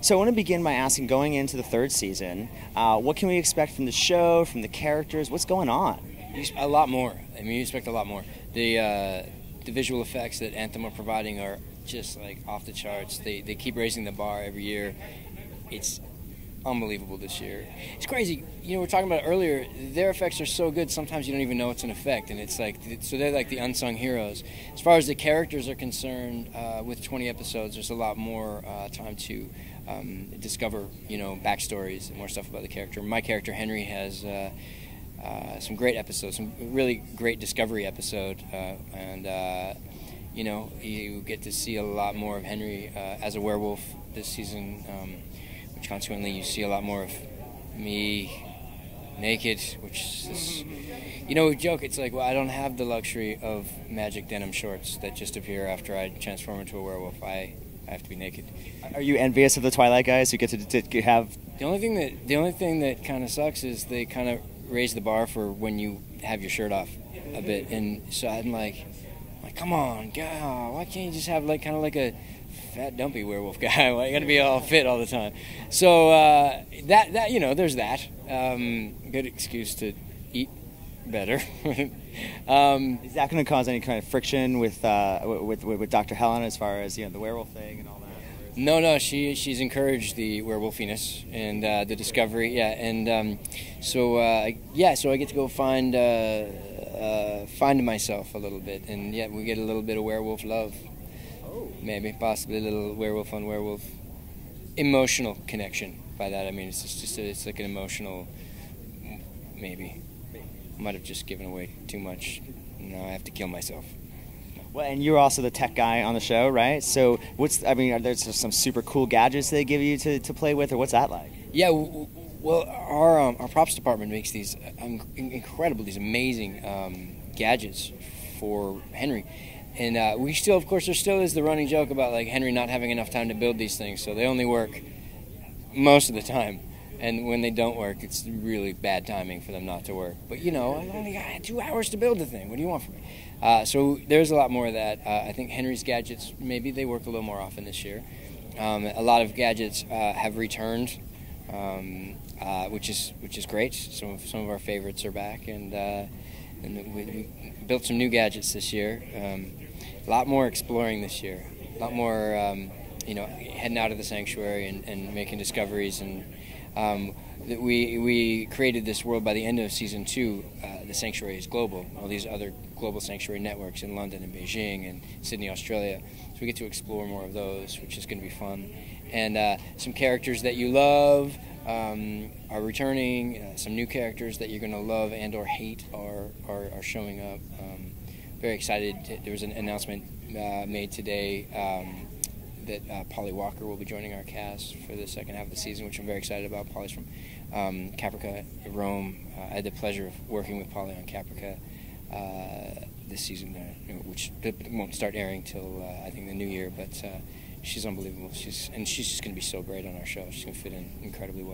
So I want to begin by asking, going into the third season, what can we expect from the show, from the characters? What's going on? A lot more. I mean, you expect a lot more. The visual effects that Anthem are providing are just like off the charts. They keep raising the bar every year. It's unbelievable this year. It's crazy. You know, we were talking about it earlier. Their effects are so good, sometimes you don't even know it's an effect, and it's like, so they're like the unsung heroes. As far as the characters are concerned, with 20 episodes, there's a lot more time to discover, backstories and more stuff about the character. My character Henry has some great episodes, some really great discovery episode, and you get to see a lot more of Henry as a werewolf this season. Which consequently you see a lot more of me naked, which is, we joke, it's like, well, I don't have the luxury of magic denim shorts that just appear after I transform into a werewolf. I have to be naked. Are you envious of the Twilight guys who get to have... The only thing that kind of sucks is they kind of raise the bar for when you have your shirt off a bit, and so I'm like, come on, God, why can't you just have kind of like a fat dumpy werewolf guy? Why you gotta be all fit all the time? So that there's that. Good excuse to eat better. Is that going to cause any kind of friction with Dr. Helen as far as the werewolf thing and all that? No, she's encouraged the werewolfiness and the discovery. Yeah, and so I get to go find myself a little bit, and we get a little bit of werewolf love. Maybe, possibly a little werewolf on werewolf emotional connection. By that I mean it's like an emotional, maybe. I might have just given away too much. Now I have to kill myself. Well, and you're also the tech guy on the show, right? So are there some super cool gadgets they give you to play with, or what's that like? Yeah, well, our props department makes these incredible, these amazing gadgets for Henry. And we still, of course, there still is the running joke about Henry not having enough time to build these things, so they only work most of the time. And when they don't work, it's really bad timing for them not to work. But I only got 2 hours to build the thing. What do you want from me? So there's a lot more of that. I think Henry's gadgets, maybe they work a little more often this year. A lot of gadgets have returned, which is great. Some of our favorites are back, and we built some new gadgets this year. A lot more exploring this year. A lot more, heading out of the sanctuary and making discoveries. And we created this world by the end of season 2. The sanctuary is global. All these other global sanctuary networks in London and Beijing and Sydney, Australia. So we get to explore more of those, which is going to be fun. And some characters that you love are returning. Some new characters that you're going to love and or hate are showing up. Very excited. There was an announcement made today that Polly Walker will be joining our cast for the second half of the season, which I'm very excited about. Polly's from Caprica, Rome. I had the pleasure of working with Polly on Caprica this season, which won't start airing till I think the new year. But she's unbelievable. She's just going to be so great on our show. She's going to fit in incredibly well.